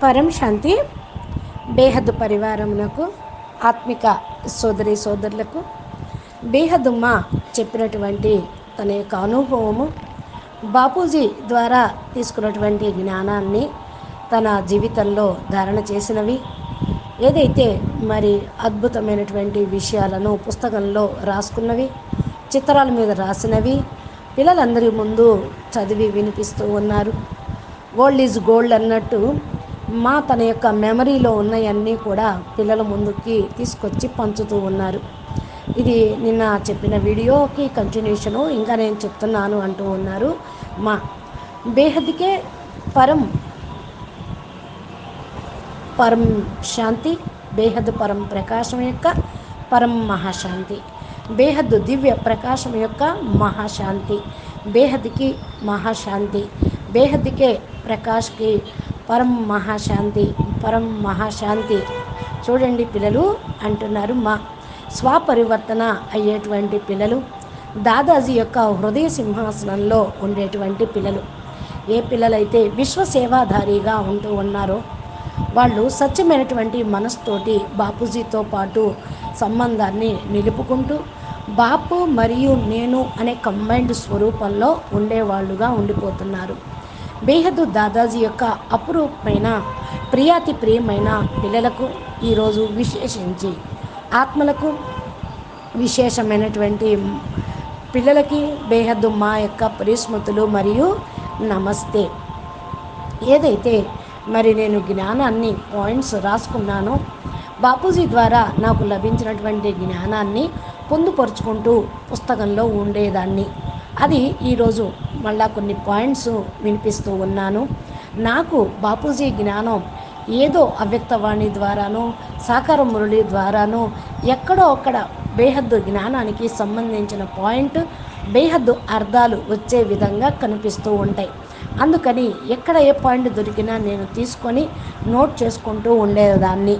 పరం శాంతి బేహద్దు పరివారమునకు ఆత్మిక సోదరి సోదరులకు బేహద్దుమ్మ చెప్పినటువంటి తన యొక్క అనుభవము బాపూజీ ద్వారా తీసుకున్నటువంటి జ్ఞానాన్ని తన జీవితంలో ధారణ చేసినవి ఏదైతే మరి అద్భుతమైనటువంటి విషయాలను పుస్తకంలో రాసుకున్నవి చిత్రాల మీద రాసినవి పిల్లలందరి ముందు చదివి వినిపిస్తూ ఉన్నారు. గోల్డ్ ఈజ్ గోల్డ్ అన్నట్టు తన యొక్క మెమరీలో ఉన్నవన్నీ కూడా పిల్లల ముందుకి తీసుకొచ్చి పంచుతూ ఉన్నారు. ఇది నిన్న చెప్పిన వీడియోకి కంటిన్యూషను ఇంకా నేను చెప్తున్నాను అంటూ ఉన్నారు. మా బేహద్కే పరం శాంతి, బేహద్ పరం ప్రకాశం యొక్క పరం మహాశాంతి, బేహద్ దివ్య ప్రకాశం యొక్క మహాశాంతి, బేహద్కి మహాశాంతి, బేహద్కే ప్రకాష్కి పరం మహాశాంతి, పరం మహాశాంతి. చూడండి పిల్లలు అంటున్నారు, మా స్వపరివర్తన అయ్యేటువంటి పిల్లలు, దాదాజీ యొక్క హృదయ సింహాసనంలో ఉండేటువంటి పిల్లలు. ఏ పిల్లలైతే విశ్వసేవాధారిగా ఉంటూ ఉన్నారో వాళ్ళు సత్యమైనటువంటి మనసుతోటి బాపూజీతో పాటు సంబంధాన్ని నిలుపుకుంటూ బాపు మరియు నేను అనే కంబైన్డ్ స్వరూపంలో ఉండేవాళ్ళుగా ఉండిపోతున్నారు. బేహద్దు దాదాజీ యొక్క అపురూపమైన ప్రియాతి ప్రియమైన పిల్లలకు ఈరోజు విశేషించి ఆత్మలకు విశేషమైనటువంటి పిల్లలకి బేహద్దు మా యొక్క పరిస్మృతులు మరియు నమస్తే. ఏదైతే మరి నేను జ్ఞానాన్ని పాయింట్స్ రాసుకున్నానో బాపూజీ ద్వారా నాకు లభించినటువంటి జ్ఞానాన్ని పొందుపరుచుకుంటూ పుస్తకంలో ఉండేదాన్ని. అది ఈరోజు మళ్ళా కొన్ని పాయింట్స్ వినిపిస్తూ ఉన్నాను. నాకు బాపూజీ జ్ఞానం ఏదో అవ్యక్తవాణి ద్వారానో సాకార మురళి ద్వారానో ఎక్కడో అక్కడ బేహద్దు జ్ఞానానికి సంబంధించిన పాయింట్ బేహద్దు అర్థాలు వచ్చే విధంగా కనిపిస్తూ ఉంటాయి. అందుకని ఎక్కడ ఏ పాయింట్ దొరికినా నేను తీసుకొని నోట్ చేసుకుంటూ ఉండేదాన్ని.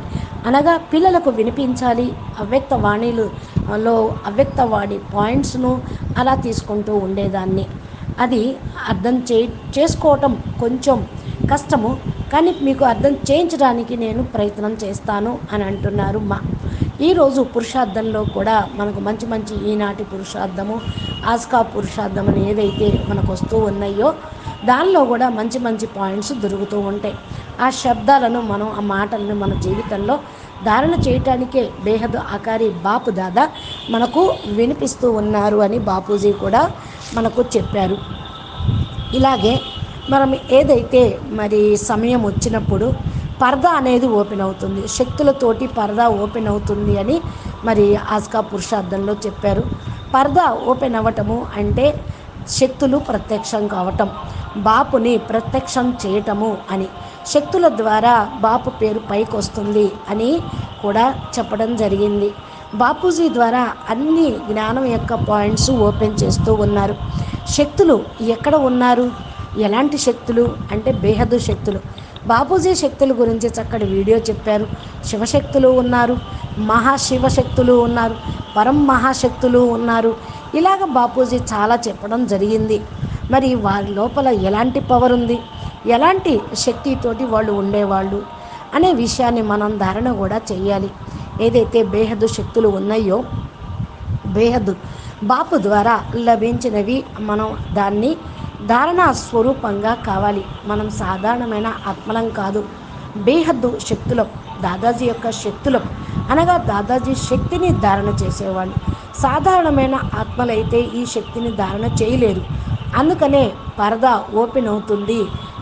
అనగా పిల్లలకు వినిపించాలి, అవ్యక్తవాణిలో అవ్యక్తవాణి పాయింట్స్ను అలా తీసుకుంటూ ఉండేదాన్ని. అది అర్థం చేసుకోవటం కొంచెం కష్టము, కానీ మీకు అర్థం చేయించడానికి నేను ప్రయత్నం చేస్తాను అని అంటున్నారు. ఈరోజు పురుషార్థంలో కూడా మనకు మంచి మంచి ఈనాటి పురుషార్థము, ఆస్కా పురుషార్థం అని ఏదైతే మనకు వస్తూ ఉన్నాయో దానిలో కూడా మంచి మంచి పాయింట్స్ దొరుకుతూ ఉంటాయి. ఆ శబ్దాలను మనం, ఆ మాటలను మన జీవితంలో ధారణ చేయటానికే బేహద్ ఆకారి బాపు దాదా మనకు వినిపిస్తూ ఉన్నారు అని బాపూజీ కూడా మనకు చెప్పారు. ఇలాగే మనం ఏదైతే మరి సమయం వచ్చినప్పుడు పరదా అనేది ఓపెన్ అవుతుంది, శక్తులతోటి పరదా ఓపెన్ అవుతుంది అని మరి ఆస్కా పురుషార్థంలో చెప్పారు. పరదా ఓపెన్ అవ్వటము అంటే శక్తులు ప్రత్యక్షం కావటం, బాపుని ప్రత్యక్షం చేయటము అని, శక్తుల ద్వారా బాపు పేరు పైకి వస్తుంది అని కూడా చెప్పడం జరిగింది. బాపూజీ ద్వారా అన్ని జ్ఞానం యొక్క పాయింట్స్ ఓపెన్ చేస్తూ ఉన్నారు. శక్తులు ఎక్కడ ఉన్నారు, ఎలాంటి శక్తులు అంటే బేహద్దు శక్తులు. బాపూజీ శక్తుల గురించి చక్కటి వీడియో చెప్పారు. శివశక్తులు ఉన్నారు, మహాశివశక్తులు ఉన్నారు, పరం మహాశక్తులు ఉన్నారు. ఇలాగ బాపూజీ చాలా చెప్పడం జరిగింది. మరి వారి లోపల ఎలాంటి పవర్ ఉంది, ఎలాంటి శక్తితోటి వాళ్ళు ఉండేవాళ్ళు అనే విషయాన్ని మనం ధారణ కూడా చేయాలి. ఏదైతే బేహద్దు శక్తులు ఉన్నాయో బేహద్దు బాపు ద్వారా లభించినవి మనం దాన్ని ధారణ స్వరూపంగా కావాలి. మనం సాధారణమైన ఆత్మలం కాదు, బేహద్దు శక్తులం, దాదాజీ యొక్క శక్తులం. అనగా దాదాజీ శక్తిని ధారణ చేసేవాళ్ళు. సాధారణమైన ఆత్మలైతే ఈ శక్తిని ధారణ చేయలేరు. అందుకనే పరదా ఓపెన్ అవుతుంది,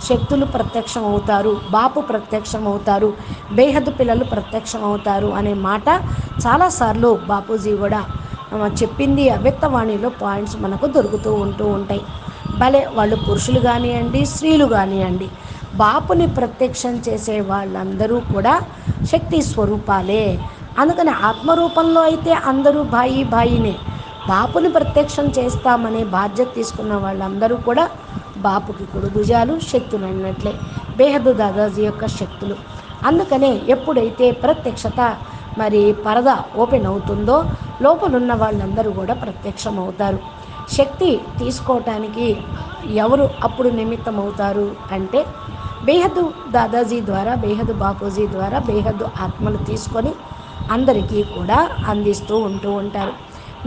శక్తులు ప్రత్యక్షం అవుతారు, బాపు ప్రత్యక్షం అవుతారు, బేహద్దు పిల్లలు ప్రత్యక్షం అవుతారు అనే మాట చాలాసార్లు బాపూజీ కూడా చెప్పింది. అవ్యక్తవాణిలో పాయింట్స్ మనకు దొరుకుతూ ఉంటాయి. భలే వాళ్ళు పురుషులు కానివ్వండి, స్త్రీలు కానివ్వండి, బాపుని ప్రత్యక్షం చేసే వాళ్ళందరూ కూడా శక్తి స్వరూపాలే. అందుకని ఆత్మరూపంలో అయితే అందరూ భాయినే. బాపుని ప్రత్యక్షం చేస్తామనే బాధ్యత తీసుకున్న వాళ్ళందరూ కూడా బాపుకి కుడిభుజాలు, శక్తులు అన్నట్లే బేహద్దు దాదాజీ యొక్క శక్తులు. అందుకనే ఎప్పుడైతే ప్రత్యక్షత మరి పరద ఓపెన్ అవుతుందో లోపలున్న వాళ్ళందరూ కూడా ప్రత్యక్షం అవుతారు. శక్తి తీసుకోవటానికి ఎవరు అప్పుడు నిమిత్తం అవుతారు అంటే బేహద్దు దాదాజీ ద్వారా, బేహద్దు బాపూజీ ద్వారా బేహద్దు ఆత్మలు తీసుకొని అందరికీ కూడా అందిస్తూ ఉంటూ ఉంటారు.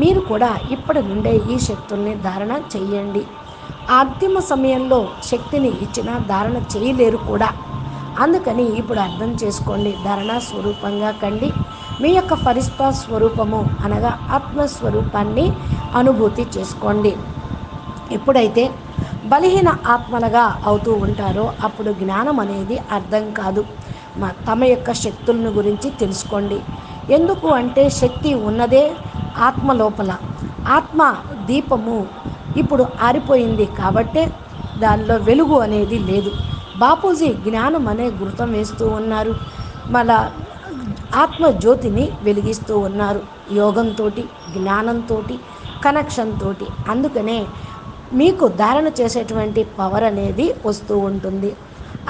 మీరు కూడా ఇప్పటి నుండే ఈ శక్తుల్ని ధారణ చెయ్యండి. అంతిమ సమయంలో శక్తిని ఇచ్చినా ధారణ చేయలేరు కూడా. అందుకని ఇప్పుడు అర్థం చేసుకోండి, ధారణ స్వరూపంగా కండి. మీ యొక్క ఫరిష్తా స్వరూపము అనగా ఆత్మస్వరూపాన్ని అనుభూతి చేసుకోండి. ఎప్పుడైతే బలహీన ఆత్మలుగా అవుతూ ఉంటారో అప్పుడు జ్ఞానం అనేది అర్థం కాదు. తమ యొక్క శక్తులను గురించి తెలుసుకోండి. ఎందుకు అంటే శక్తి ఉన్నదే ఆత్మ లోపల. ఆత్మ దీపము ఇప్పుడు ఆరిపోయింది కాబట్టే దానిలో వెలుగు అనేది లేదు. బాపూజీ జ్ఞానం అనే గుర్తం వేస్తూ ఉన్నారు, మన ఆత్మజ్యోతిని వెలిగిస్తూ ఉన్నారు యోగంతో, జ్ఞానంతో, కనెక్షన్ తోటి. అందుకనే మీకు ధారణ చేసేటువంటి పవర్ అనేది వస్తూ ఉంటుంది.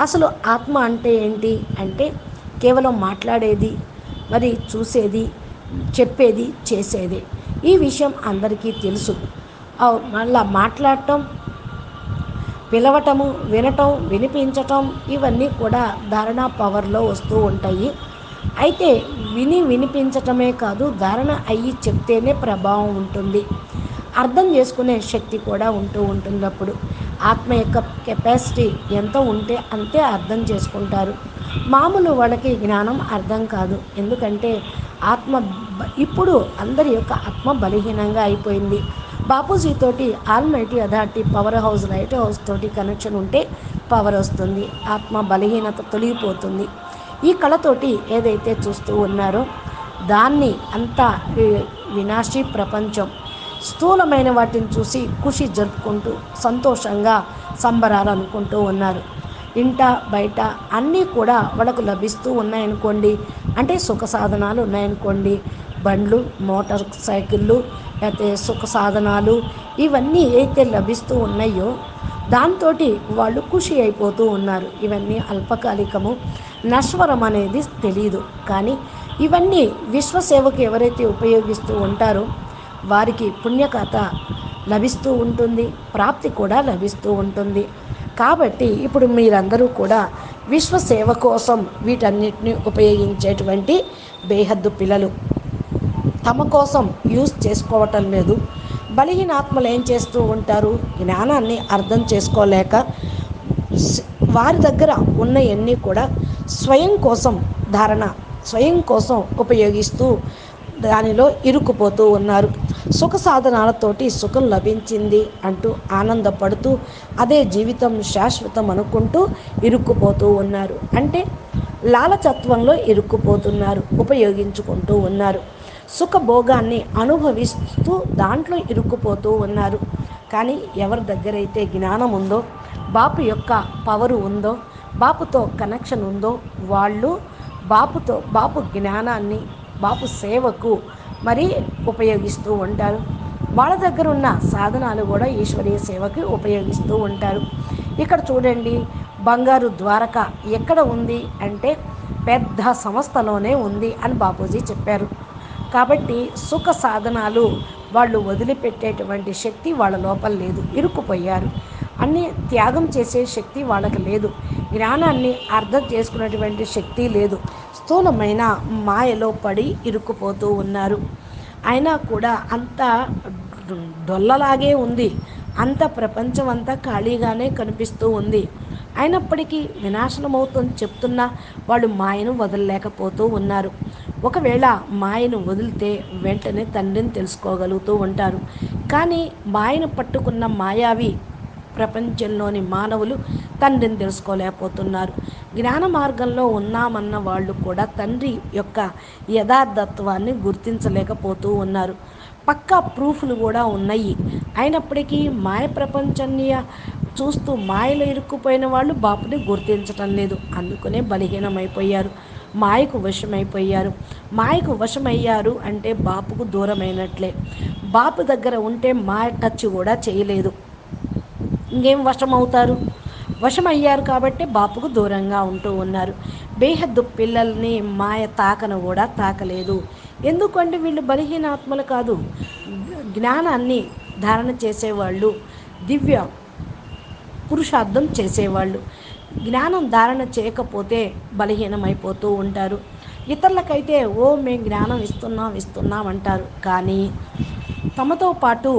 అసలు ఆత్మ అంటే ఏంటి అంటే కేవలం మాట్లాడేది, మరి చూసేది, చెప్పేది, చేసేది. ఈ విషయం అందరికీ తెలుసు. మళ్ళా మాట్లాడటం, పిలవటము, వినటం, వినిపించటం ఇవన్నీ కూడా ధారణ పవర్లో వస్తూ ఉంటాయి. అయితే వినిపించటమే కాదు, ధారణ అయ్యి చెప్తేనే ప్రభావం ఉంటుంది. అర్థం చేసుకునే శక్తి కూడా ఉంటూ ఉంటుంది. అప్పుడు ఆత్మ యొక్క కెపాసిటీ ఎంత ఉంటే అంతే అర్థం చేసుకుంటారు. మామూలు వాళ్ళకి జ్ఞానం అర్థం కాదు. ఎందుకంటే ఆత్మ ఇప్పుడు అందరి యొక్క ఆత్మ బలహీనంగా అయిపోయింది. బాపూజీ తోటి almighty authority power house, light house తోటి కనెక్షన్ ఉంటే పవర్ వస్తుంది, ఆత్మ బలహీనత తొలగిపోతుంది. ఈ కళతోటి ఏదైతే చూస్తూ ఉన్నారో దాన్ని అంతా వినాశీ ప్రపంచం స్థూలమైన వాటిని చూసి ఖుషి జరుపుకుంటూ సంతోషంగా సంబరాలు అనుకుంటూ ఉన్నారు. ఇంట బయట అన్నీ కూడా వాళ్ళకు లభిస్తూ ఉన్నాయనుకోండి, అంటే సుఖ సాధనాలు ఉన్నాయనుకోండి, బండ్లు, మోటార్ సైకిళ్ళు, లేకపోతే సుఖ సాధనాలు ఇవన్నీ అయితే లభిస్తూ ఉన్నాయో దాంతో వాళ్ళు ఖుషి అయిపోతూ ఉన్నారు. ఇవన్నీ అల్పకాలికము, నశ్వరం అనేది తెలియదు. కానీ ఇవన్నీ విశ్వసేవకు ఎవరైతే ఉపయోగిస్తూ ఉంటారో వారికి పుణ్యకథ లభిస్తూ ఉంటుంది, ప్రాప్తి కూడా లభిస్తూ ఉంటుంది. కాబట్టి ఇప్పుడు మీరందరూ కూడా విశ్వసేవ కోసం వీటన్నిటిని ఉపయోగించేటువంటి బేహద్దు పిల్లలు తమ కోసం యూజ్ చేసుకోవటం లేదు. బలహీనాత్మలు ఏం చేస్తూ ఉంటారు, జ్ఞానాన్ని అర్థం చేసుకోలేక వారి దగ్గర ఉన్నవన్నీ కూడా స్వయం కోసం ధారణ, స్వయం కోసం ఉపయోగిస్తూ దానిలో ఇరుక్కుపోతూ ఉన్నారు. సుఖ సాధనాలతోటి సుఖం లభించింది అంటూ ఆనందపడుతూ అదే జీవితం శాశ్వతం అనుకుంటూ ఇరుక్కుపోతూ ఉన్నారు. అంటే లాలచత్వంలో ఇరుక్కుపోతున్నారు, ఉపయోగించుకుంటూ ఉన్నారు. సుఖభోగాన్ని అనుభవిస్తూ దాంట్లో ఇరుక్కుపోతూ ఉన్నారు. కానీ ఎవరి దగ్గర అయితే జ్ఞానం ఉందో, బాపు యొక్క పవరు ఉందో, బాపుతో కనెక్షన్ ఉందో వాళ్ళు బాపు జ్ఞానాన్ని బాపు సేవకు మరి ఉపయోగిస్తూ ఉంటారు. వాళ్ళ దగ్గర ఉన్న సాధనాలు కూడా ఈశ్వరీయ సేవకి ఉపయోగిస్తూ ఉంటారు. ఇక్కడ చూడండి, బంగారు ద్వారక ఎక్కడ ఉంది అంటే పెద్ద సంస్థలోనే ఉంది అని బాపూజీ చెప్పారు. కాబట్టి సుఖ సాధనాలు వాళ్ళు వదిలిపెట్టేటువంటి శక్తి వాళ్ళ లోపల లేదు, ఇరుక్కుపోయారు. అన్నీ త్యాగం చేసే శక్తి వాళ్ళకి లేదు. జ్ఞానాన్ని అర్థం చేసుకునేటువంటి శక్తి లేదు. స్థూలమైన మాయలో పడి ఇరుక్కుపోతూ ఉన్నారు. అయినా కూడా అంత డొల్లలాగే ఉంది, అంత ప్రపంచం అంతా ఖాళీగానే కనిపిస్తూ ఉంది. అయినప్పటికీ వినాశనమవుతుంది చెప్తున్నా వాళ్ళు మాయను వదలలేకపోతూ ఉన్నారు. ఒకవేళ మాయను వదిలితే వెంటనే తండ్రిని తెలుసుకోగలుగుతూ ఉంటారు. కానీ మాయను పట్టుకున్న మాయావి ప్రపంచంలోని మానవులు తండ్రిని తెలుసుకోలేకపోతున్నారు. జ్ఞాన మార్గంలో ఉన్నామన్న వాళ్ళు కూడా తండ్రి యొక్క యథార్థత్వాన్ని గుర్తించలేకపోతూ ఉన్నారు. పక్కా ప్రూఫ్లు కూడా ఉన్నాయి. అయినప్పటికీ మాయ ప్రపంచాన్ని చూస్తూ మాయలో ఇరుక్కుపోయిన వాళ్ళు బాపుని గుర్తించటం లేదు. అందుకనే బలహీనమైపోయారు, మాయకు వశమైపోయారు. మాయకు వశమయ్యారు అంటే బాపుకు దూరమైనట్లే. బాపు దగ్గర ఉంటే మాయ టచ్ కూడా చేయలేదు, ఇంకేం వశమవుతారు? వశమయ్యారు కాబట్టి బాపుకు దూరంగా ఉంటూ ఉన్నారు. బేహద్దు పిల్లల్ని మాయ తాకను కూడా తాకలేదు. ఎందుకంటే వీళ్ళు బలహీనాత్మలు కాదు, జ్ఞానాన్ని ధారణ చేసేవాళ్ళు, దివ్య పురుషార్థం చేసేవాళ్ళు. జ్ఞానం ధారణ చేయకపోతే బలహీనమైపోతూ ఉంటారు. ఇతరులకైతే మేము జ్ఞానం ఇస్తున్నాం అంటారు, కానీ తమతో పాటు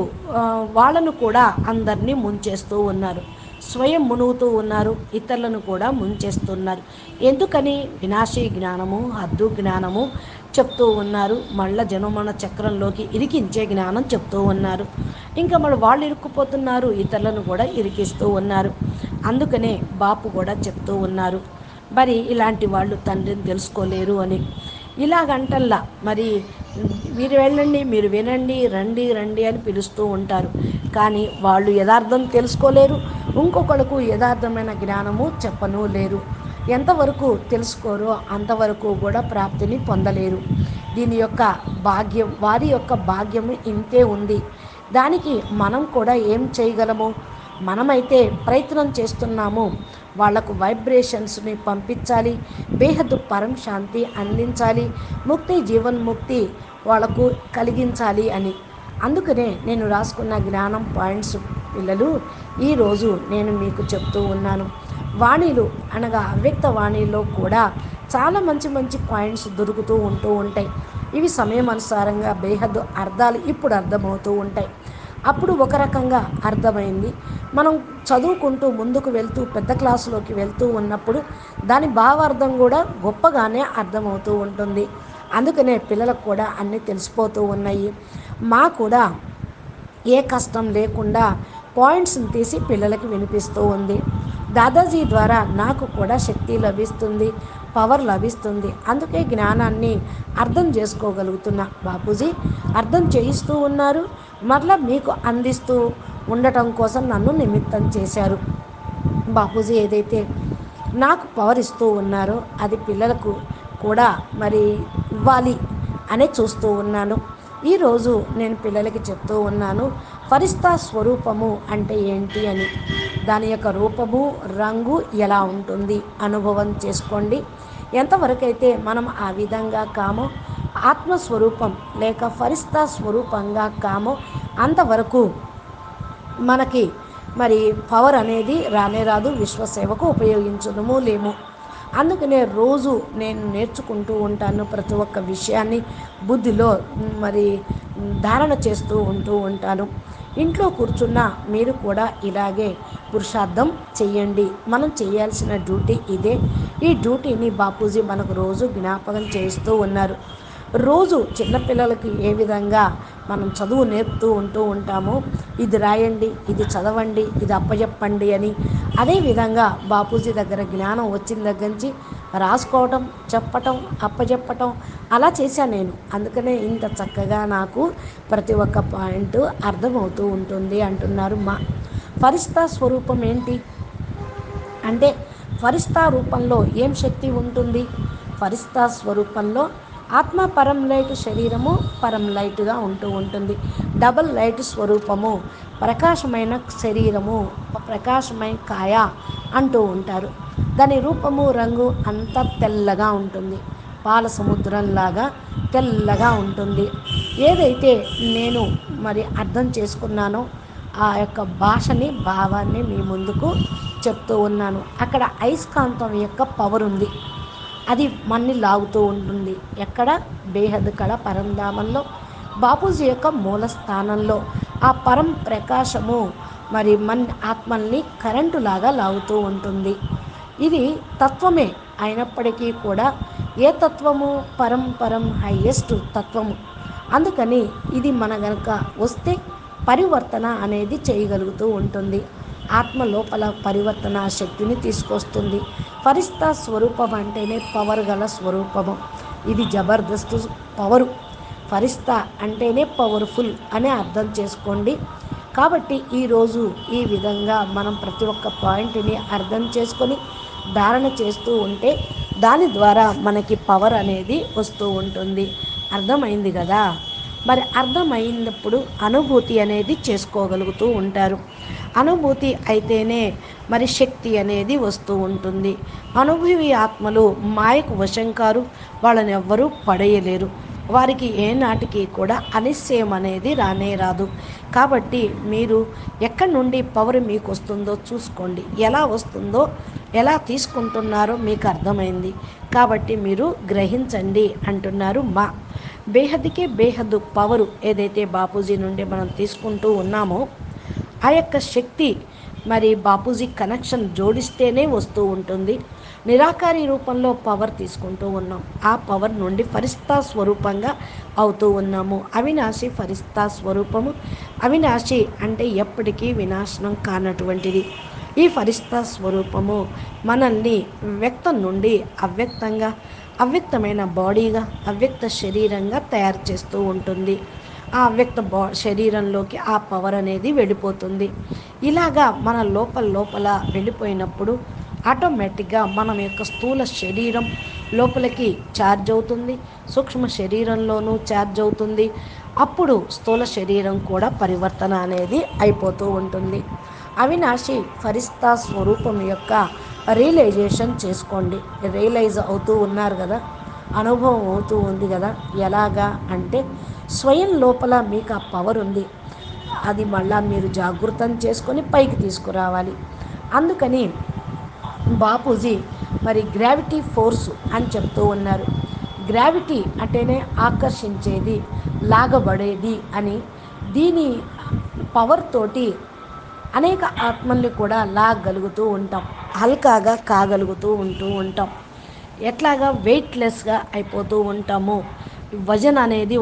వాళ్ళను కూడా అందరినీ ముంచేస్తూ ఉన్నారు. స్వయం మునుగుతూ ఉన్నారు, ఇతరులను కూడా ముంచేస్తున్నారు. ఎందుకని? వినాశీ జ్ఞానము, హద్దు జ్ఞానము చెప్తూ ఉన్నారు. మళ్ళా జనమన చక్రంలోకి ఇరికించే జ్ఞానం చెప్తూ ఉన్నారు. ఇంకా మరి వాళ్ళు ఇరుక్కుపోతున్నారు, ఇతరులను కూడా ఇరికిస్తూ ఉన్నారు. అందుకనే బాపు కూడా చెప్తూ ఉన్నారు, మరి ఇలాంటి వాళ్ళు తండ్రిని తెలుసుకోలేరు అని. ఇలాగంటల్లా మరి మీరు వెళ్ళండి, మీరు వినండి, రండి రండి అని పిలుస్తూ ఉంటారు, కానీ వాళ్ళు యథార్థం తెలుసుకోలేరు. ఇంకొకళ్ళకు యథార్థమైన జ్ఞానము చెప్పను లేరు. ఎంతవరకు తెలుసుకోరో అంతవరకు కూడా ప్రాప్తిని పొందలేరు. దీని యొక్క భాగ్యం, వారి యొక్క భాగ్యము ఇంతే ఉంది. దానికి మనం కూడా ఏం చేయగలము? మనమైతే ప్రయత్నం చేస్తున్నాము, వాళ్లకు వైబ్రేషన్స్ని పంపించాలి, బేహద్దు పరం శాంతి అందించాలి, ముక్తి జీవన్ముక్తి వాళ్లకు కలిగించాలి అని. అందుకనే నేను రాసుకున్న జ్ఞానం పాయింట్స్ పిల్లలు ఈరోజు నేను మీకు చెప్తూ ఉన్నాను. వాణిలు అనగా అవ్యక్త వాణిలో కూడా చాలా మంచి మంచి పాయింట్స్ దొరుకుతూ ఉంటాయి. ఇవి సమయం అనుసారంగా బేహద్దు అర్థాలు ఇప్పుడు అర్థమవుతూ ఉంటాయి. అప్పుడు ఒక రకంగా అర్థమైంది. మనం చదువుకుంటూ ముందుకు వెళ్తూ పెద్ద క్లాసులోకి వెళ్తూ ఉన్నప్పుడు దాని భావార్థం కూడా గొప్పగానే అర్థమవుతూ ఉంటుంది. అందుకనే పిల్లలకు కూడా అన్నీ తెలిసిపోతూ ఉన్నాయి. మా కూడా ఏ కష్టం లేకుండా పాయింట్స్ని తీసి పిల్లలకి వినిపిస్తూ ఉంది. దాదాజీ ద్వారా నాకు కూడా శక్తి లభిస్తుంది, పవర్ లభిస్తుంది. అందుకే జ్ఞానాన్ని అర్థం చేసుకోగలుగుతున్నా. బాపూజీ అర్థం చేయిస్తూ ఉన్నారు, మరలా మీకు అందిస్తూ ఉండటం కోసం నన్ను నిమిత్తం చేశారు. బాపూజీ ఏదైతే నాకు పవర్ ఇస్తూ ఉన్నారో అది పిల్లలకు కూడా మరి ఇవ్వాలి అనే చూస్తూ ఉన్నాను. ఈరోజు నేను పిల్లలకి చెప్తూ ఉన్నాను, ఫరిస్తా స్వరూపము అంటే ఏంటి అని. దాని యొక్క రూపము, రంగు ఎలా ఉంటుంది అనుభవం చేసుకోండి. ఎంతవరకైతే మనం ఆ విధంగా కామో, ఆత్మస్వరూపం లేక ఫరిస్తా స్వరూపంగా కామో అంతవరకు మనకి మరి పవర్ అనేది రానే రాదు, విశ్వసేవకు ఉపయోగించడము లేము. అందుకనే రోజు నేను నేర్చుకుంటూ ఉంటాను, ప్రతి ఒక్క విషయాన్ని బుద్ధిలో మరి ధారణ చేస్తూ ఉంటాను. ఇంట్లో కూర్చున్న మీరు కూడా ఇలాగే పురుషార్థం చెయ్యండి. మనం చేయాల్సిన డ్యూటీ ఇదే. ఈ డ్యూటీని బాపూజీ మనకు రోజు జ్ఞాపకం చేస్తూ ఉన్నారు. రోజు చిన్నపిల్లలకి ఏ విధంగా మనం చదువు నేర్పుతూ ఉంటామో, ఇది రాయండి, ఇది చదవండి, ఇది అప్పచెప్పండి అని, అదేవిధంగా బాపూజీ దగ్గర జ్ఞానం వచ్చిన దగ్గర నుంచి రాసుకోవటం, చెప్పటం, అప్పచెప్పటం అలా చేశాను నేను. అందుకనే ఇంత చక్కగా నాకు ప్రతి ఒక్క పాయింట్ అర్థమవుతూ ఉంటుంది అంటున్నారు. మా ఫరిస్తా స్వరూపం ఏంటి అంటే, ఫరిస్తా రూపంలో ఏం శక్తి ఉంటుంది? ఫరిస్తా స్వరూపంలో ఆత్మ పరం లైట్, శరీరము పరం లైట్గా ఉంటుంది. డబల్ లైట్ స్వరూపము, ప్రకాశమైన శరీరము, ప్రకాశమైన కాయ అంటూ ఉంటారు. దాని రూపము, రంగు అంతా తెల్లగా ఉంటుంది, పాల సముద్రంలాగా తెల్లగా ఉంటుంది. ఏదైతే నేను మరి అర్థం చేసుకున్నానో ఆ యొక్క భాషని, భావాన్ని మీ ముందుకు చెప్తూ ఉన్నాను. అక్కడ అయస్కాంతం యొక్క పవర్ ఉంది, అది మన్ని లాగుతూ ఉంటుంది. ఎక్కడ? బేహద్ కళ పరంధామంలో, బాపూజీ యొక్క మూల స్థానంలో ఆ పరం ప్రకాశము మరి మన ఆత్మల్ని కరెంటులాగా లాగుతూ ఉంటుంది. ఇది తత్వమే అయినప్పటికీ కూడా ఏ తత్వము? పరం హైయెస్ట్ తత్వము. అందుకని ఇది మన గనక వస్తే పరివర్తన అనేది చేయగలుగుతూ ఉంటుంది. ఆత్మ లోపల పరివర్తన శక్తిని తీసుకొస్తుంది. ఫరిస్తా స్వరూపం అంటేనే పవర్ గల స్వరూపము. ఇది జబర్దస్త్ పవరు. ఫరిస్తా అంటేనే పవర్ఫుల్ అని అర్థం చేసుకోండి. కాబట్టి ఈరోజు ఈ విధంగా మనం ప్రతి ఒక్క పాయింట్ని అర్థం చేసుకొని ధారణ చేస్తూ ఉంటే దాని ద్వారా మనకి పవర్ అనేది వస్తూ ఉంటుంది. అర్థమైంది కదా? మరి అర్థమైనప్పుడు అనుభూతి అనేది చేసుకోగలుగుతూ ఉంటారు. అనుభూతి అయితేనే మరి శక్తి అనేది వస్తూ ఉంటుంది. అనుభవి ఆత్మలు మాయకు వశంకారు, వాళ్ళని ఎవ్వరూ పడేయలేరు. వారికి ఏనాటికి కూడా అనిశ్చయం అనేది రానే రాదు. కాబట్టి మీరు ఎక్కడి నుండి పవర్ మీకు వస్తుందో చూసుకోండి. ఎలా వస్తుందో, ఎలా తీసుకుంటున్నారో మీకు అర్థమైంది. కాబట్టి మీరు గ్రహించండి అంటున్నారు మా బేహద్దుకే బేహద్దు పవరు ఏదైతే బాపూజీ నుండి మనం తీసుకుంటూ ఉన్నామో ఆ యొక్క శక్తి మరి బాపూజీ కనెక్షన్ జోడిస్తేనే వస్తూ ఉంటుంది. నిరాకారి రూపంలో పవర్ తీసుకుంటూ ఉన్నాం. ఆ పవర్ నుండి ఫరిస్తా స్వరూపంగా అవుతూ ఉన్నాము. అవినాశి ఫరిస్తా స్వరూపము. అవినాశి అంటే ఎప్పటికీ వినాశనం కానటువంటిది. ఈ ఫరిస్తా స్వరూపము మనల్ని వ్యక్తం నుండి అవ్యక్తంగా, అవ్యక్తమైన బాడీగా, అవ్యక్త శరీరంగా తయారు చేస్తూ ఉంటుంది. ఆ అవ్యక్త శరీరంలోకి ఆ పవర్ అనేది వెళ్ళిపోతుంది. ఇలాగా మన లోపల వెళ్ళిపోయినప్పుడు ఆటోమేటిక్గా మనం యొక్క స్థూల శరీరం లోపలికి ఛార్జ్ అవుతుంది, సూక్ష్మ శరీరంలోనూ ఛార్జ్ అవుతుంది. అప్పుడు స్థూల శరీరం కూడా పరివర్తన అనేది అయిపోతూ ఉంటుంది. అవినాశి ఫరిస్తా స్వరూపం యొక్క రియలైజేషన్ చేసుకోండి. రియలైజ్ అవుతూ ఉన్నారు కదా, అనుభవం అవుతూ ఉంది కదా. ఎలాగా అంటే స్వయం లోపల మీకు ఆ పవర్ ఉంది. అది మళ్ళా మీరు జాగృతం చేసుకొని పైకి తీసుకురావాలి. అందుకని బాపూజీ మరి గ్రావిటీ ఫోర్సు అని చెప్తూ ఉన్నారు. గ్రావిటీ అంటేనే ఆకర్షించేది, లాగబడేది అని. దీని పవర్ తోటి అనేక ఆత్మల్ని కూడా లాగలుగుతూ ఉంటాం, హల్కాగా కాగలుగుతూ ఉంటాం. ఎట్లాగా వెయిట్లెస్గా అయిపోతూ ఉంటామో వజన్ అనేది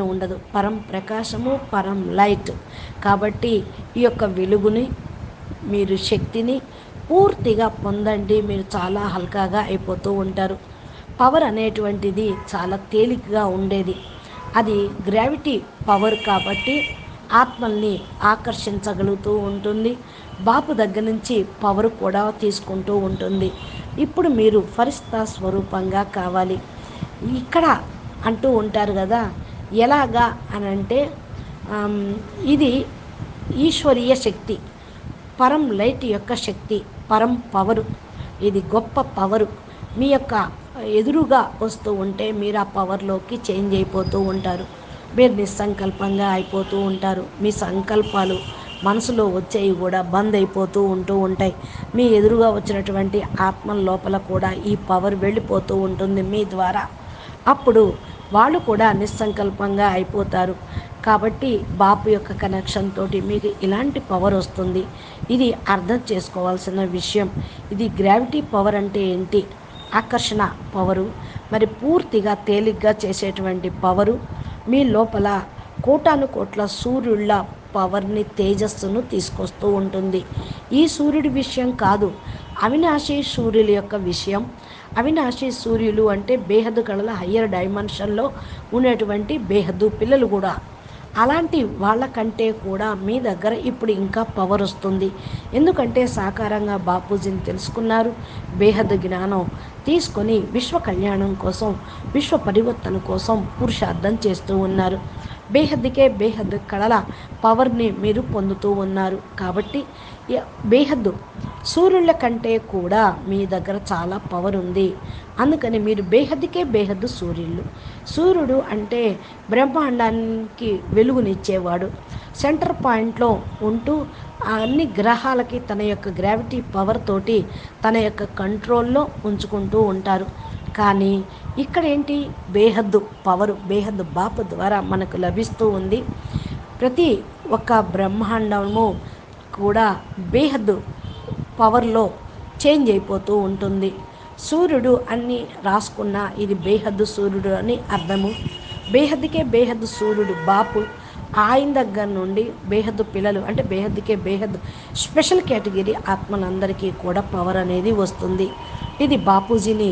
ఉండదు. పరం ప్రకాశము, పరం లైట్. కాబట్టి ఈ యొక్క వెలుగుని, మీరు శక్తిని పూర్తిగా పొందండి. మీరు చాలా హల్కాగా అయిపోతూ ఉంటారు. పవర్ అనేటువంటిది చాలా తేలికగా ఉండేది. అది గ్రావిటీ పవర్ కాబట్టి ఆత్మల్ని ఆకర్షించగలుగుతూ ఉంటుంది. బాపు దగ్గర నుంచి పవర్ కూడా తీసుకుంటూ ఉంటుంది. ఇప్పుడు మీరు ఫరిస్తా స్వరూపంగా కావాలి. ఇక్కడ అంటూ ఉంటారు కదా, ఎలాగా అని అంటే ఇది ఈశ్వరీయ శక్తి, పరం లైట్ యొక్క శక్తి, పరం పవరు. ఇది గొప్ప పవరు. మీ యొక్క ఎదురుగా వస్తూ ఉంటే మీరు ఆ పవర్లోకి చేంజ్ అయిపోతూ ఉంటారు. మీరు నిస్సంకల్పంగా అయిపోతూ ఉంటారు. మీ సంకల్పాలు మనసులో వచ్చేవి కూడా బంద్ అయిపోతూ ఉంటాయి. మీ ఎదురుగా వచ్చినటువంటి ఆత్మ లోపల కూడా ఈ పవర్ వెళ్ళిపోతూ ఉంటుంది మీ ద్వారా. అప్పుడు వాళ్ళు కూడా నిస్సంకల్పంగా అయిపోతారు. కాబట్టి బాపు యొక్క కనెక్షన్ తోటి మీకు ఇలాంటి పవర్ వస్తుంది. ఇది అర్థం చేసుకోవాల్సిన విషయం. ఇది గ్రావిటీ పవర్ అంటే ఏంటి? ఆకర్షణ పవరు. మరి పూర్తిగా తేలిగ్గా చేసేటువంటి పవరు. మీ లోపల కోటాను కోట్ల సూర్యుళ్ళ పవర్ని, తేజస్సును తీసుకొస్తూ ఉంటుంది. ఈ సూర్యుడి విషయం కాదు, అవినాశి సూర్యుల యొక్క విషయం. అవినాశి సూర్యులు అంటే బేహద్దు కళల హయ్యర్ డైమెన్షన్లో ఉండేటువంటి బేహద్దు పిల్లలు కూడా. అలాంటి వాళ్ళకంటే కూడా మీ దగ్గర ఇప్పుడు ఇంకా పవర్ వస్తుంది. ఎందుకంటే సాకారంగా బాపూజీని తెలుసుకున్నారు. బేహద్దు జ్ఞానం తీసుకొని విశ్వ కళ్యాణం కోసం, విశ్వ పరివర్తన కోసం పురుషార్థం చేస్తూ ఉన్నారు. బేహద్దుకే బేహద్దు కళల పవర్ని మీరు పొందుతూ ఉన్నారు. కాబట్టి బేహద్దు సూర్యుల కంటే కూడా మీ దగ్గర చాలా పవర్ ఉంది. అందుకని మీరు బేహద్దుకే బేహద్దు సూర్యులు. సూర్యుడు అంటే బ్రహ్మాండానికి వెలుగునిచ్చేవాడు. సెంటర్ పాయింట్లో ఉంటూ అన్ని గ్రహాలకి తన యొక్క గ్రావిటీ పవర్ తోటి తన యొక్క కంట్రోల్లో ఉంచుకుంటూ ఉంటారు. కానీ ఇక్కడ ఏంటి? బేహద్దు పవరు, బేహద్దు బాపు ద్వారా మనకు లభిస్తూ ఉంది. ప్రతి ఒక్క బ్రహ్మాండము కూడా బేహద్దు పవర్లో చేంజ్ అయిపోతూ ఉంటుంది. సూర్యుడు అన్ని రాసుకున్న ఇది బేహద్దు సూర్యుడు అని అర్థము. బేహద్దుకే బేహద్దు సూర్యుడు బాపు. ఆయన దగ్గర నుండి బేహద్దు పిల్లలు అంటే బేహద్దుకే బేహద్దు స్పెషల్ కేటగిరీ ఆత్మలందరికీ కూడా పవర్ అనేది వస్తుంది. ఇది బాపూజీని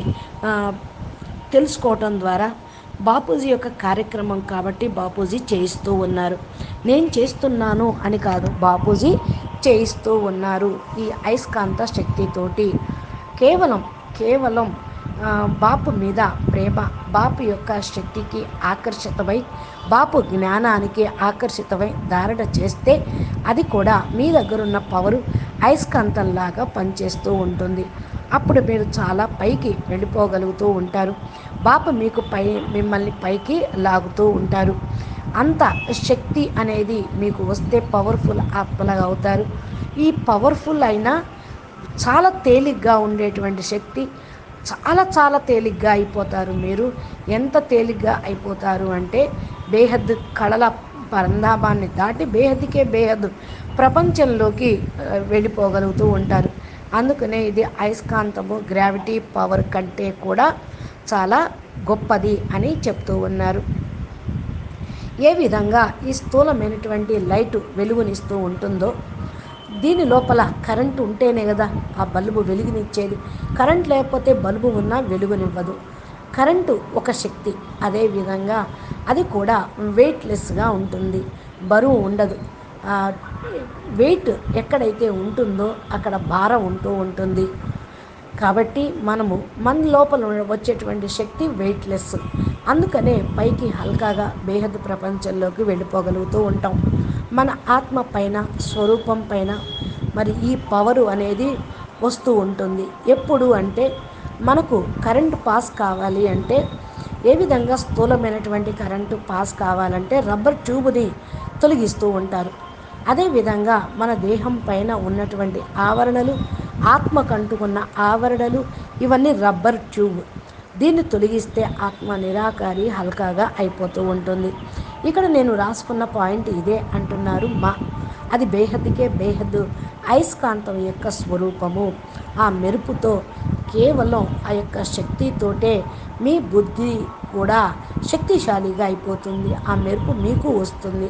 తెలుసుకోవటం ద్వారా, బాపూజీ యొక్క కార్యక్రమం కాబట్టి బాపూజీ చేయిస్తూ ఉన్నారు. నేను చేస్తున్నాను అని కాదు, బాపూజీ చేయిస్తూ ఉన్నారు. ఈ అయస్కాంత శక్తితోటి కేవలం బాపు మీద ప్రేమ, బాపు యొక్క శక్తికి ఆకర్షితమై, బాపు జ్ఞానానికి ఆకర్షితమై ధారణ చేస్తే అది కూడా మీ దగ్గరున్న పవరు అయస్కాంతంలాగా పనిచేస్తూ ఉంటుంది. అప్పుడు మీరు చాలా పైకి వెళ్ళిపోగలుగుతూ ఉంటారు. బాపు మీకు మిమ్మల్ని పైకి లాగుతూ ఉంటారు. అంత శక్తి అనేది మీకు వస్తే పవర్ఫుల్ ఆత్మలాగా అవుతారు. ఈ పవర్ఫుల్ అయినా చాలా తేలిగ్గా ఉండేటువంటి శక్తి, చాలా చాలా తేలిగ్గా అయిపోతారు. మీరు ఎంత తేలిగ్గా అయిపోతారు అంటే బేహద్ కళల పరంధామాన్ని దాటి బేహద్దుకే బేహద్దు ప్రపంచంలోకి వెళ్ళిపోగలుగుతూ ఉంటారు. అందుకనే ఇది అయస్కాంతము గ్రావిటీ పవర్ కంటే కూడా చాలా గొప్పది అని చెప్తూ ఉన్నారు. ఏ విధంగా ఈ స్థూలమైనటువంటి లైటు వెలుగునిస్తూ ఉంటుందో, దీని లోపల కరెంటు ఉంటేనే కదా ఆ బల్బు వెలుగునిచ్చేది. కరెంట్ లేకపోతే బల్బు ఉన్నా వెలుగునివ్వదు. కరెంటు ఒక శక్తి. అదేవిధంగా అది కూడా వెయిట్లెస్గా ఉంటుంది, బరువు ఉండదు. వెయిట్ ఎక్కడైతే ఉంటుందో అక్కడ భారం ఉంటూ ఉంటుంది. కాబట్టి మన లోపల వచ్చేటువంటి శక్తి వెయిట్లెస్. అందుకనే పైకి హల్కాగా బేహద్ ప్రపంచంలోకి వెళ్ళిపోగలుగుతూ ఉంటాం. మన ఆత్మ పైన, స్వరూపం పైన మరి ఈ పవరు అనేది వస్తూ ఉంటుంది. ఎప్పుడు అంటే మనకు కరెంటు పాస్ కావాలి అంటే, ఏ విధంగా స్థూలమైనటువంటి కరెంటు పాస్ కావాలంటే రబ్బర్ ట్యూబ్ని తొలగిస్తూ ఉంటారు. అదేవిధంగా మన దేహం పైన ఉన్నటువంటి ఆవరణలు, ఆత్మకు అంటుకున్న ఆవరణలు, ఇవన్నీ రబ్బర్ ట్యూబ్. దీన్ని తొలగిస్తే ఆత్మ నిరాకారి హల్కాగా అయిపోతూ ఉంటుంది. ఇక్కడ నేను రాసుకున్న పాయింట్ ఇదే అంటున్నారు అది బేహద్దుకే బేహద్దు అయస్కాంతం యొక్క స్వరూపము. ఆ మెరుపుతో కేవలం ఆ యొక్క శక్తితోటే మీ బుద్ధి కూడా శక్తిశాలిగా అయిపోతుంది. ఆ మెరుపు మీకు వస్తుంది.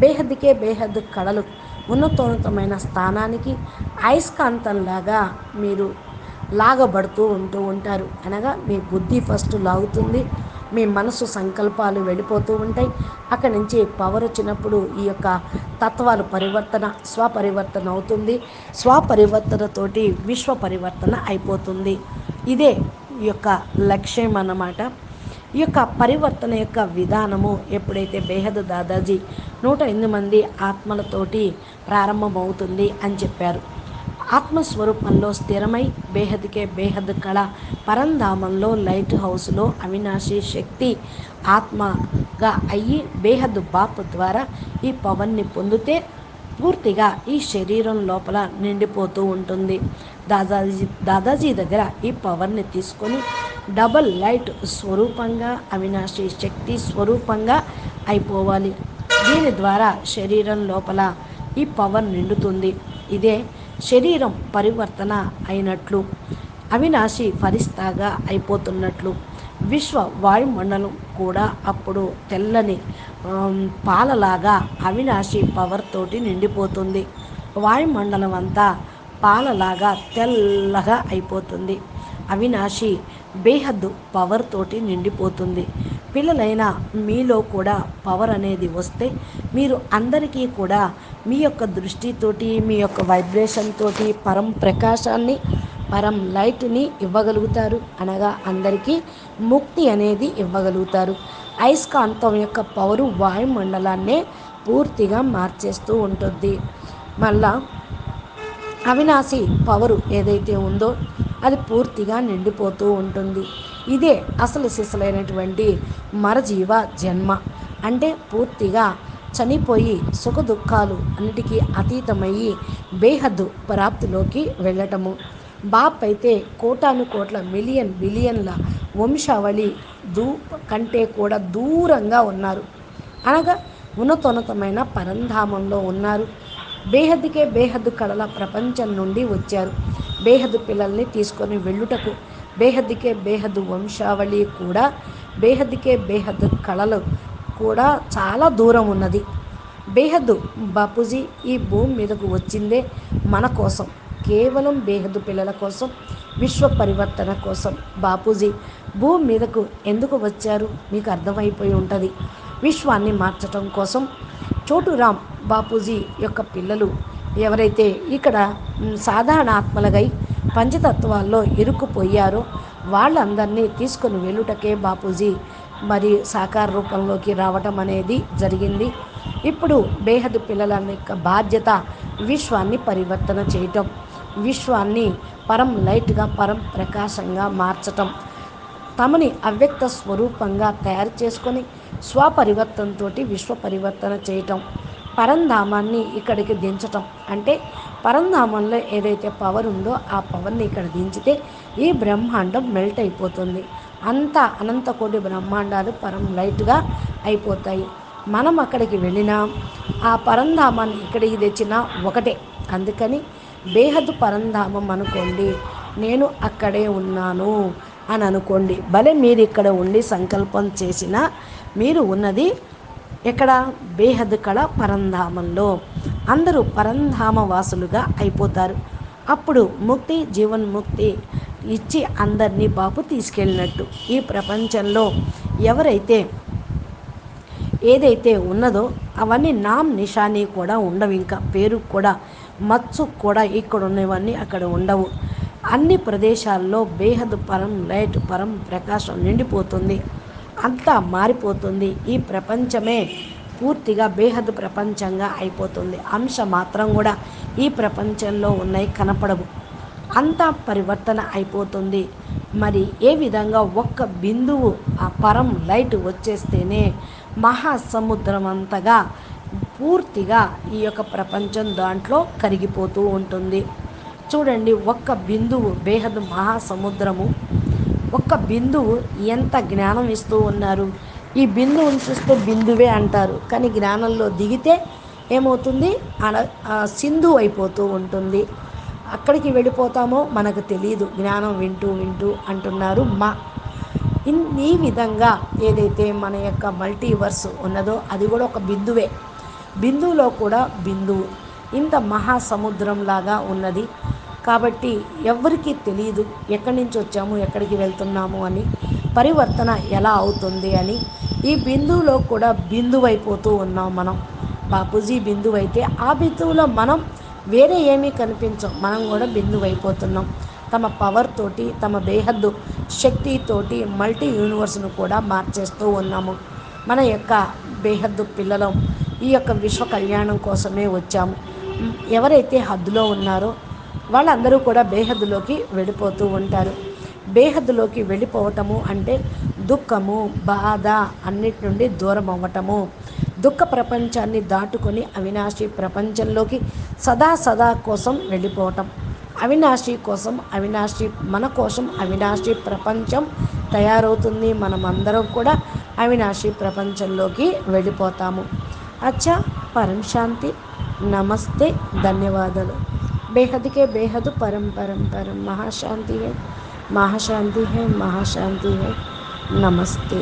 బేహద్దుకే బేహద్దు కళలు ఉన్నతోన్నతమైన స్థానానికి అయస్కాంతంలాగా మీరు లాగబడుతూ ఉంటారు. అనగా మీ బుద్ధి ఫస్ట్ లాగుతుంది, మీ మనసు సంకల్పాలు వెళ్ళిపోతూ ఉంటాయి. అక్కడి నుంచి పవర్ వచ్చినప్పుడు ఈ యొక్క తత్వాలు పరివర్తన, స్వపరివర్తన అవుతుంది. స్వపరివర్తనతోటి విశ్వ పరివర్తన అయిపోతుంది. ఇదే ఈ యొక్క లక్ష్యం అన్నమాట. ఈ యొక్క పరివర్తన యొక్క విధానము ఎప్పుడైతే బేహద్ దాదాజీ 108 మంది ఆత్మలతోటి ప్రారంభమవుతుంది అని చెప్పారు. ఆత్మస్వరూపంలో స్థిరమై బేహద్కే బేహద్ కళ పరంధామంలో లైట్ హౌస్లో అవినాశి శక్తి ఆత్మగా అయ్యి బేహద్ బాప్ ద్వారా ఈ పవర్ని పొందితే పూర్తిగా ఈ శరీరం లోపల నిండిపోతూ ఉంటుంది. దాదాజీ దగ్గర ఈ పవర్ని తీసుకొని డబల్ లైట్ స్వరూపంగా, అవినాశి శక్తి స్వరూపంగా అయిపోవాలి. దీని ద్వారా శరీరం లోపల ఈ పవర్ నిండుతుంది. ఇదే శరీరం పరివర్తన అయినట్లు, అవినాశి ఫరిస్తాగా అయిపోతున్నట్లు. విశ్వ వాయుమండలం కూడా అప్పుడు తెల్లని పాలలాగా అవినాశి పవర్ తోటి నిండిపోతుంది. వాయుమండలం అంతా పాలలాగా తెల్లగా అయిపోతుంది. అవినాశి బేహద్దు పవర్ తోటి నిండిపోతుంది. పిల్లలైన మీలో కూడా పవర్ అనేది వస్తే మీరు అందరికీ కూడా మీ యొక్క దృష్టితోటి, మీ యొక్క వైబ్రేషన్ తోటి పరం ప్రకాశాన్ని, పరం లైట్ని ఇవ్వగలుగుతారు. అనగా అందరికీ ముక్తి అనేది ఇవ్వగలుగుతారు. అయస్కాంతం యొక్క పవరు వాయుమండలాన్నే పూర్తిగా మార్చేస్తూ ఉంటుంది. మళ్ళా అవినాశి పవరు ఏదైతే ఉందో అది పూర్తిగా నిండిపోతూ ఉంటుంది. ఇదే అసలు సిసలైనటువంటి మరజీవ జన్మ. అంటే పూర్తిగా చనిపోయి సుఖ దుఃఖాలు అన్నిటికీ అతీతమయ్యి బేహద్దు ప్రాప్తిలోకి వెళ్ళటము. బాప్ అయితే కోటాను కోట్ల మిలియన్ బిలియన్ల వంశావళి కంటే కూడా దూరంగా ఉన్నారు. అనగా ఉన్నతోన్నతమైన పరంధామంలో ఉన్నారు. బేహద్దుకే బేహద్దు కళల ప్రపంచం నుండి వచ్చారు. బేహద్దు పిల్లల్ని తీసుకొని వెళ్ళుటకు బేహద్దుకే బేహద్దు వంశావళి కూడా, బేహద్దుకే బేహద్దు కళలు కూడా చాలా దూరం ఉన్నది. బేహద్దు బాపూజీ ఈ భూమి మీదకు వచ్చిందే మన కోసం, కేవలం బేహద్దు పిల్లల కోసం, విశ్వ పరివర్తన కోసం. బాపూజీ భూమి మీదకు ఎందుకు వచ్చారు మీకు అర్థమైపోయి ఉంటుంది. విశ్వాన్ని మార్చటం కోసం. చోటురామ్ బాపూజీ యొక్క పిల్లలు ఎవరైతే ఇక్కడ సాధారణ ఆత్మలగై పంచతత్వాల్లో ఇరుక్కుపోయారో వాళ్ళందరినీ తీసుకొని వెళ్ళుటకే బాపూజీ మరి సాకార రూపంలోకి రావటం అనేది జరిగింది. ఇప్పుడు బేహద్దు పిల్లల యొక్క బాధ్యత విశ్వాన్ని పరివర్తన చేయటం. విశ్వాన్ని పరం లైట్గా, పరం ప్రకాశంగా మార్చటం, తమని అవ్యక్త స్వరూపంగా తయారు చేసుకొని స్వపరివర్తనతో విశ్వ పరివర్తన చేయటం, పరంధామాన్ని ఇక్కడికి దించటం. అంటే పరంధామంలో ఏదైతే పవర్ ఉందో ఆ పవర్ని ఇక్కడ దించితే ఈ బ్రహ్మాండం మెల్ట్ అయిపోతుంది. అంతా అనంత కోటి బ్రహ్మాండాలు పరం లైట్గా అయిపోతాయి. మనం అక్కడికి వెళ్ళినా ఆ పరంధామాన్ని ఇక్కడికి తెచ్చినా ఒకటే. అందుకని బేహద్దు పరంధామం అనుకోండి, నేను అక్కడే ఉన్నాను అని అనుకోండి. భలే మీరు ఇక్కడ ఉండి సంకల్పం చేసినా మీరు ఉన్నది ఎక్కడ? బేహద్ కళ పరంధామంలో. అందరూ పరంధామ వాసులుగా అయిపోతారు. అప్పుడు ముక్తి, జీవన్ముక్తి ఇచ్చి అందరినీ బాపు తీసుకెళ్ళినట్టు. ఈ ప్రపంచంలో ఎవరైతే ఏదైతే ఉన్నదో అవన్నీ నామ్ నిషానీ కూడా ఉండవు. ఇంకా పేరు కూడా, మత్సు కూడా ఇక్కడ ఉన్నవన్నీ అక్కడ ఉండవు. అన్ని ప్రదేశాల్లో బేహద్ పరం లైట్, పరం ప్రకాశం నిండిపోతుంది. అంతా మారిపోతుంది. ఈ ప్రపంచమే పూర్తిగా బేహద్ ప్రపంచంగా అయిపోతుంది. అంశ మాత్రం కూడా ఈ ప్రపంచంలో ఉన్నాయి కనపడవు. అంతా పరివర్తన అయిపోతుంది. మరి ఏ విధంగా ఒక్క బిందువు ఆ పరం లైట్ వచ్చేస్తేనే మహాసముద్రం అంతగా పూర్తిగా ఈ యొక్క ప్రపంచం దాంట్లో కరిగిపోతూ ఉంటుంది. చూడండి, ఒక్క బిందువు బేహద్ మహాసముద్రము, ఒక్క బిందువు ఎంత జ్ఞానం ఇస్తూ ఉన్నారు. ఈ బిందువుని చూస్తే బిందువే అంటారు, కానీ జ్ఞానంలో దిగితే ఏమవుతుంది? సింధు అయిపోతూ ఉంటుంది. అక్కడికి వెళ్ళిపోతామో మనకు తెలియదు. జ్ఞానం వింటూ వింటూ అంటున్నారు ఈ విధంగా ఏదైతే మన యొక్క మల్టీవర్స్ ఉన్నదో అది కూడా ఒక బిందువే. బిందువులో కూడా బిందువు ఇంత మహాసముద్రంలాగా ఉన్నది. కాబట్టి ఎవరికీ తెలియదు ఎక్కడి నుంచి వచ్చాము, ఎక్కడికి వెళ్తున్నాము అని, పరివర్తన ఎలా అవుతుంది అని. ఈ బిందువులో కూడా బిందువు అయిపోతూ ఉన్నాం మనం. బాపూజీ బిందువు అయితే ఆ బిందువులో మనం వేరే ఏమీ కనిపించం, మనం కూడా బిందువు అయిపోతున్నాం. తమ పవర్ తోటి, తమ బేహద్దు శక్తితోటి మల్టీ యూనివర్స్ను కూడా మార్చేస్తూ ఉన్నాము. మన యొక్క బేహద్దు పిల్లలం ఈ యొక్క విశ్వ కళ్యాణం కోసమే వచ్చాము. ఎవరైతే హద్దులో ఉన్నారో వాళ్ళందరూ కూడా బేహద్దులోకి వెళ్ళిపోతూ ఉంటారు. బేహద్దులోకి వెళ్ళిపోవటము అంటే దుఃఖము, బాధ అన్నిటి నుండి దూరం అవ్వటము. దుఃఖ ప్రపంచాన్ని దాటుకొని అవినాశి ప్రపంచంలోకి సదా కోసం వెళ్ళిపోవటం. అవినాశి కోసం, అవినాశి మన కోసం అవినాశి ప్రపంచం తయారవుతుంది. మనమందరం కూడా అవినాశి ప్రపంచంలోకి వెళ్ళిపోతాము. అచ్చా, పరం శాంతి. నమస్తే, ధన్యవాదాలు. बेहद के बेहद परम परम परम महाशांति है, महाशांति है, महाशांति है। नमस्ते।